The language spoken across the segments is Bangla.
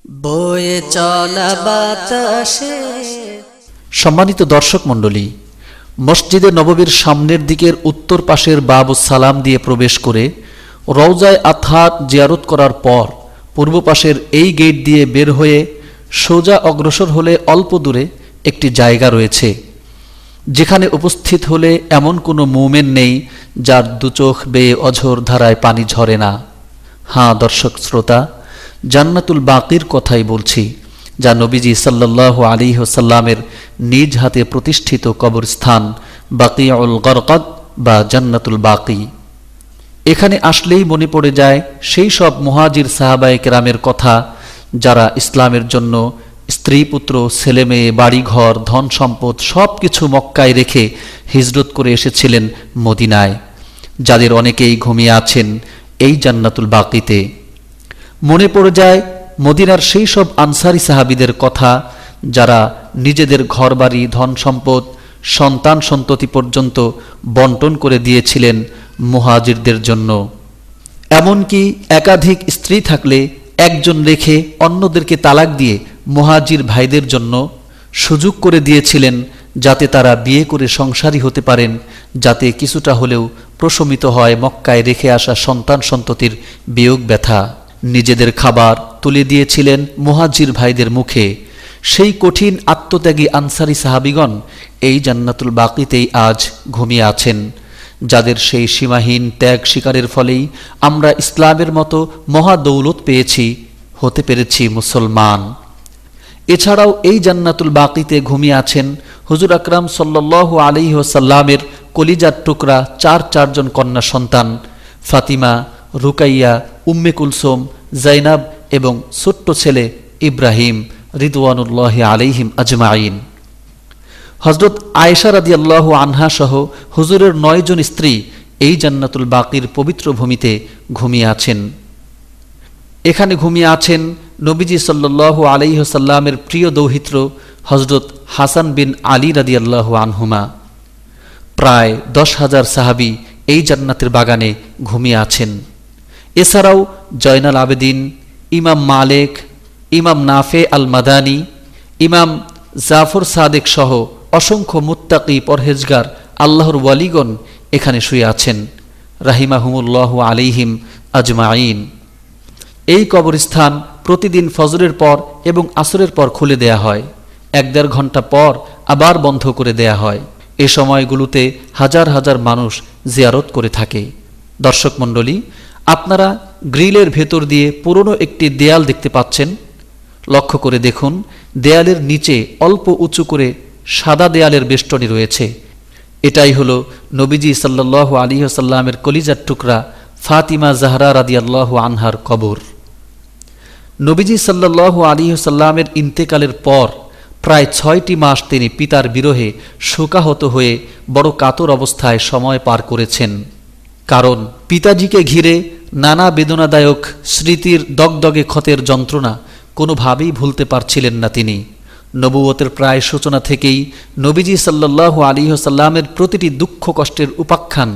বয়ে চলা বাতাসে। সম্মানিত দর্শক মণ্ডলী, মসজিদে নববীর সামনের দিকের উত্তর পাশের বাবুস সালাম দিয়ে প্রবেশ করে রওজায়ে আতহার জিয়ারত করার পর পূর্ব পাশের এই গেট দিয়ে বের হয়ে সোজা অগ্রসর হলে অল্প দূরে একটি জায়গা রয়েছে, যেখানে উপস্থিত হলে এমন কোনো মুমিন নেই যার দুচোখ বেয়ে অঝোর ধারায় পানি ঝরে না। হ্যাঁ দর্শক শ্রোতা, জান্নাতুল বাকির কথাই বলছি, যা নবীজি সাল্লাল্লাহু আলাইহি ওয়াসাল্লামের নিজ হাতে প্রতিষ্ঠিত কবরস্থান বাকিউল গরকাদ বা জান্নাতুল বাকি। এখানে আসলেই মনে পড়ে যায় সেই সব মুহাজির সাহাবায়ে কেরামের কথা, যারা ইসলামের জন্য স্ত্রী পুত্র ছেলে মেয়ে বাড়িঘর ধন সম্পদ সব কিছু মক্কায় রেখে হিজরত করে এসেছিলেন মদিনায়, যাদের অনেকেই ঘুমিয়ে আছেন এই জান্নাতুল বাকিতে। মনে পড়ে যায় মদিনার সেই সব আনসারী সাহাবীদের কথা, যারা নিজেদের ঘরবাড়ি ধন সম্পদ সন্তান সন্ততি পর্যন্ত বন্টন করে দিয়েছিলেন মুহাজিরদের জন্য। এমনকি একাধিক স্ত্রী থাকলে একজন রেখে অন্যদেরকে তালাক দিয়ে মুহাজির ভাইদের জন্য সুযোগ করে দিয়েছিলেন, যাতে তারা বিয়ে করে সংসারী হতে পারেন, যাতে কিছুটা হলেও প্রশমিত হয় মক্কায় রেখে আসা সন্তান সন্ততির বিয়োগ ব্যথা। নিজেদের খাবার তুলে দিয়েছিলেন মুহাজির ভাইদের মুখে। সেই কঠিন আত্মত্যাগী আনসারী সাহাবিগণ এই জান্নাতুল বাকিতেই আজ ঘুমিয়ে আছেন, যাদের সেই সীমাহীন ত্যাগ স্বীকারের ফলেই আমরা ইসলামের মতো মহা দৌলত পেয়েছি, হতে পেরেছি মুসলমান। এছাড়াও এই জান্নাতুল বাকিতে ঘুমিয়ে আছেন হুজুর আকরাম সাল্লাল্লাহু আলাইহি ওয়াসাল্লামের কলিজার টুকরা চারজন কন্যা সন্তান ফাতিমা, রুকাইয়া, উম্মে কুলসুম, জাইনাব এবং ছোট্ট ছেলে ইব্রাহিম রিদওয়ানুল্লাহি আলাইহিম আজমাইন। হযরত আয়েশা রাদিয়াল্লাহু আনহা সহ হুজুরের 9 জন স্ত্রী এই জান্নাতুল বাকির পবিত্র ভূমিতে ঘুমিয়ে আছেন। এখানে ঘুমিয়ে আছেন নবীজি সাল্লাল্লাহু আলাইহি ওয়াসাল্লামের প্রিয় দৌহিত্র হযরত হাসান বিন আলী রাদিয়াল্লাহু আনহুমা। প্রায় 10,000 সাহাবী এই জান্নাতের বাগানে ঘুমিয়ে আছেন। এছাড়াও জয়নাল আবেদিন, ইমাম মালিক, ইমাম নাফে আল মাদানী, ইমাম জাফর সাদেক সহ অসংখ্য মুত্তাকি পরহেজগার আল্লাহর ওয়ালিগণ এখানে শুয়ে আছেন রাহিমাহুমুল্লাহু আলাইহিম আজমাইন। এই কবরস্থান প্রতিদিন ফজরের পর এবং আসরের পর খুলে দেয়া হয়, 1-1.5 ঘন্টা পর আবার বন্ধ করে দেয়া হয়। এ সময়গুলোতে হাজার হাজার মানুষ জিয়ারত করে থাকে। দর্শক মণ্ডলী, আপনারা গ্রিলের ভেতর দিয়ে পুরনো একটি দেয়াল দেখতে পাচ্ছেন। লক্ষ্য করে দেখুন, দেয়ালের নিচে অল্প উঁচু করে সাদা দেয়ালের বেষ্টনী রয়েছে। এটাই হলো নবীজি সাল্লাল্লাহু আলাইহি ওয়াসাল্লামের কলিজার টুকরা ফাতিমা জাহরা রাদিয়াল্লাহু আনহার কবর। নবীজি সাল্লাল্লাহু আলাইহি ওয়াসাল্লামের ইন্তেকালের পর প্রায় 6টি মাস তিনি পিতার বিরহে শোকাহত হয়ে বড় কাতর অবস্থায় সময় পার করেছেন। কারণ পিতাজিকে ঘিরে নানা বেদনাদায়ক স্মৃতির দগদগে ক্ষতের যন্ত্রণা কোনোভাবেই ভুলতে পারছিলেন না তিনি। নবুয়তের প্রায় সূচনা থেকেই নবীজি সাল্লাল্লাহু আলাইহি ওয়াসাল্লামের প্রতিটি দুঃখ কষ্টের উপাখ্যান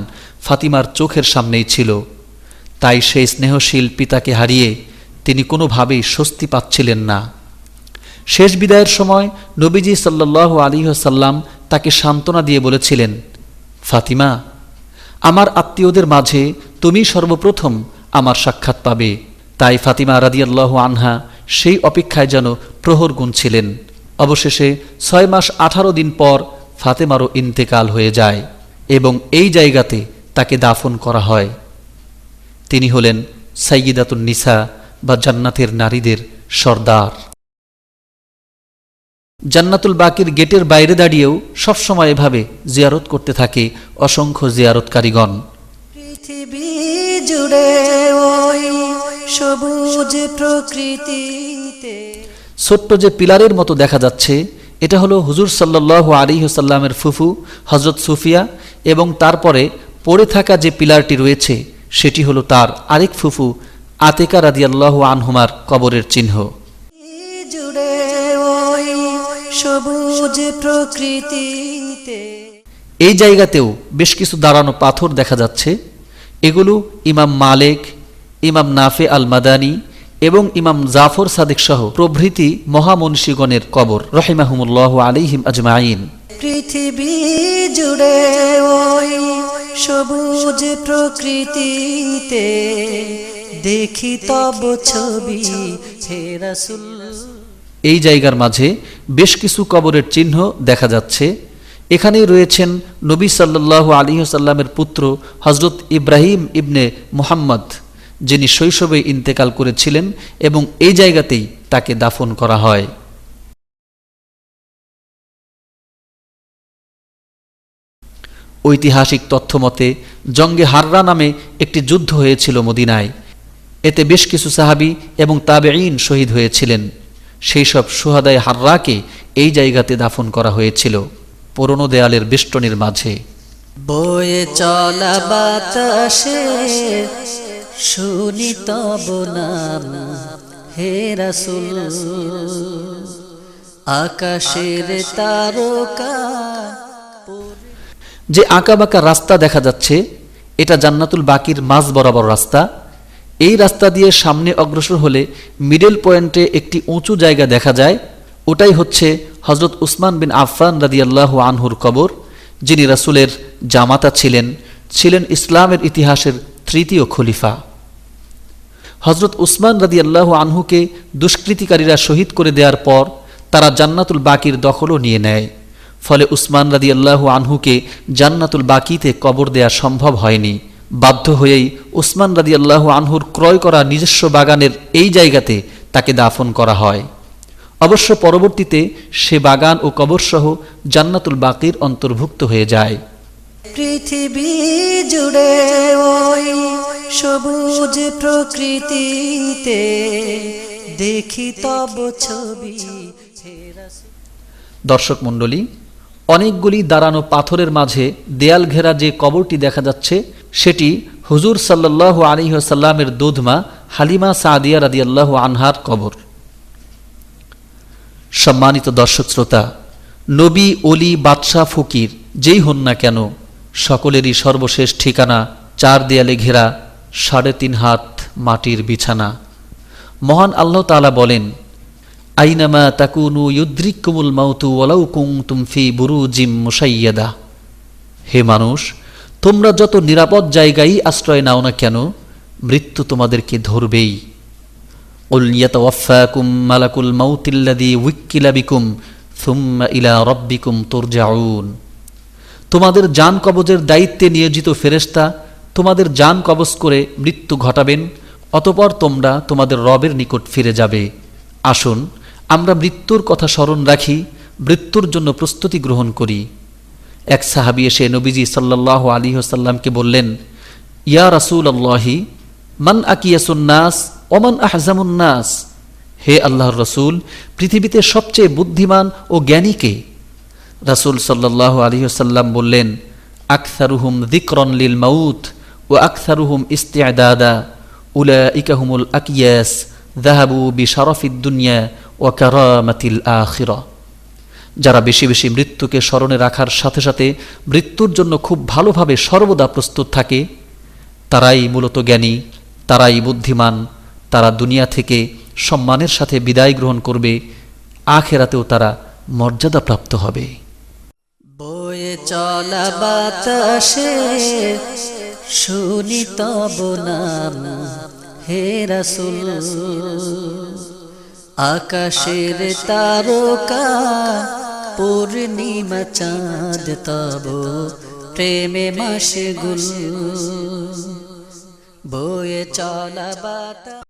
ফাতিমার চোখের সামনেই ছিল। তাই সেই স্নেহশীল পিতাকে হারিয়ে তিনি কোনোভাবেই স্বস্তি পাচ্ছিলেন না। শেষ বিদায়ের সময় নবীজি সাল্লাল্লাহু আলাইহি ওয়াসাল্লাম তাকে সান্ত্বনা দিয়ে বলেছিলেন, ফাতিমা, আমার আত্মীয়দের মাঝে তুমি সর্বপ্রথম আমার সাক্ষাৎ পাবে। তাই ফাতিমা রাদিয়াল্লাহু আনহা সেই অপেক্ষায় যেন প্রহর গুনছিলেন। অবশেষে 6 মাস 18 দিন পর ফাতেমারও ইন্তেকাল হয়ে যায় এবং এই জায়গাতে তাকে দাফন করা হয়। তিনি হলেন সাইয়্যিদাতুন নিসা বা জান্নাতের নারীদের সর্দার। জান্নাতুল বাকির গেটের বাইরে দাঁড়িয়েও সবসময় এভাবে জিয়ারত করতে থাকে অসংখ্য জিয়ারতকারীগণ। পৃথিবী জুড়ে ওই সবুজ প্রকৃতিতে ছোট্ট যে পিলারের মতো দেখা যাচ্ছে, এটা হলো হুজুর সাল্লাল্লাহু আলাইহি ওয়াসাল্লামের ফুফু হযরত সুফিয়া, এবং তারপরে পড়ে থাকা যে পিলারটি রয়েছে সেটি হলো তার আরেক ফুফু আতিকা রাদিয়াল্লাহু আনহুমার কবরের চিহ্ন। জুড়ে ওই সবুজ প্রকৃতিতে এই জায়গাতেও বেশ কিছু দাঁড়ানো পাথর দেখা যাচ্ছে। এগুলো ইমাম মালিক, ইমাম নাফে আল মাদানী, এবং ইমাম জাফর সাদিক সহ প্রভৃতি মহামনীষীগণের কবর রহিমাহুমুল্লাহ আলাইহিম আজমাইন। পৃথিবী জুড়ে ওই সবুজ প্রকৃতিতে দেখি তব ছবি হে রাসূল। এই জায়গার মাঝে বেশ কিছু কবরের চিহ্ন দেখা যাচ্ছে। এখানেই রয়েছেন নবী সাল্লাল্লাহু আলাইহি ওয়াসাল্লামের পুত্র হযরত ইব্রাহিম ইবনে মুহাম্মদ, যিনি শৈশবে ইন্তেকাল করেছিলেন এবং এই জায়গাতেই তাকে দাফন করা হয়। ঐতিহাসিক তথ্য মতে জঙ্গে হাররা নামে একটি যুদ্ধ হয়েছিল মদিনায়। এতে বেশ কিছু সাহাবী এবং তাবেঈন শহীদ হয়েছিলেন। সেই সব শুহাদায়ে হাররাকে এই জায়গাতে দাফন করা হয়েছিল, পুরনো দেয়ালের বেষ্টনীর মাঝে। বয়ে চলা বাতাসে শুনি তব নাম হে রাসূল। আকাশের তারকা যে আঁকাবাঁকা রাস্তা দেখা যাচ্ছে, এটা জান্নাতুল বাকির মাঝ বরাবর রাস্তা। এই রাস্তা দিয়ে সামনে অগ্রসর হলে মিডল পয়েন্টে একটি উঁচু জায়গা দেখা যায়। ওটাই হচ্ছে হযরত উসমান বিন আফফান রাদিয়াল্লাহু আনহুর কবর, যিনি রাসূলের জামাতা ছিলেন ইসলামের ইতিহাসের তৃতীয় খলিফা। হযরত উসমান রাদিয়াল্লাহু আনহুকে দুষ্কৃতিকারীরা শহীদ করে দেওয়ার পর তারা জান্নাতুল বাকির দখলও নিয়ে নেয়। ফলে উসমান রাদিয়াল্লাহু আনহুকে জান্নাতুল বাকিতে কবর দেয়া সম্ভব হয়নি। বাধ্য হয়েই উসমান রাদিয়াল্লাহু আনহুর ক্রয় করা নিজস্ব বাগানের এই জায়গাতে তাকে দাফন করা হয়। অবশ্য পরবর্তীতে সে বাগান ও কবরসহ জান্নাতুল বাকির অন্তর্ভুক্ত হয়ে যায়। পৃথিবী জুড়ে ওই সবুজ প্রকৃতিতে দেখি তব ছবি হে রাসূল। দর্শক মণ্ডলী, অনেকগুলি দাঁড়ানো পাথরের মাঝে দেয়াল ঘেরা যে কবরটি দেখা যাচ্ছে, সেটি হুজুর সাল্লাল্লাহু আলাইহি ওয়াসাল্লামের দুধমা হালিমা সাদিয়া রাদিয়াল্লাহু আনহার কবর। সম্মানিত দর্শক শ্রোতা, নবী, অলি, বাদশাহ, ফকির যেই হন না কেন, সকলেরই সর্বশেষ ঠিকানা চার দেয়ালে ঘেরা ৩.৫ হাত মাটির বিছানা। মহান আল্লাহ তাআলা বলেন, আইনামা তাকুনু ইউদ্রিকুমুল মাউতু ওয়ালাউ কুনতুম ফি বুরুজিম মুশাইয়াদা। হে মানুষ, তোমরা যত নিরাপদ জায়গায় আশ্রয় নাও না কেন, মৃত্যু তোমাদেরকে ধরবেই। কুল ইয়াতাওয়াফাকুম মালাকুল মাউতিল্লাযী উক্কিলা বিকুম সুম্মা ইলা রাব্বিকুম তুরজাউন। তোমাদের জান কবজের দায়িত্বে নিয়োজিত ফেরেশতা তোমাদের জান কবজ করে মৃত্যু ঘটাবেন, অতঃপর তোমরা তোমাদের রবের নিকট ফিরে যাবে। আসুন আমরা মৃত্যুর কথা স্মরণ রাখি, মৃত্যুর জন্য প্রস্তুতি গ্রহণ করি। এক সাহাবী এসে নবীজি সাল্লাল্লাহু আলাইহি ওয়াসাল্লামকে বললেন, ইয়া রাসূলুল্লাহি মান আকিয়াসুন নাস ওয়া মান আহজামুন নাস। হে আল্লাহর রাসূল, পৃথিবীতে সবচেয়ে বুদ্ধিমান ও জ্ঞানী কে? রাসূল সাল্লাল্লাহু আলাইহি ওয়াসাল্লাম বললেন, আকসারুহুম যিকরান লিল মাউত ওয়া আকসারুহুম ইস্তি'দাদা উলাইকা হুমুল আকিয়াস যাহাবু বিশারাফিদ দুনিয়া ওয়া কারামাতিল আখিরা। যারা বেশি বেশি মৃত্যুকে স্মরণে রাখার সাথে সাথে মৃত্যুর জন্য খুব ভালোভাবে সর্বদা প্রস্তুত থাকে, তারাই মূলত জ্ঞানী, তারাই বুদ্ধিমান। তারা দুনিয়া থেকে সম্মানের সাথে বিদায় গ্রহণ করবে, আখিরাতেও তারা মর্যাদাপ্রাপ্ত হবে। বয়ে চলা বাতাসে শুনি তব নাম হে রাসূল। আকাশের তারকা পূর্ণিমা চাঁদ তব প্রেমে মাশগুল। বয়ে চলা বাতাস।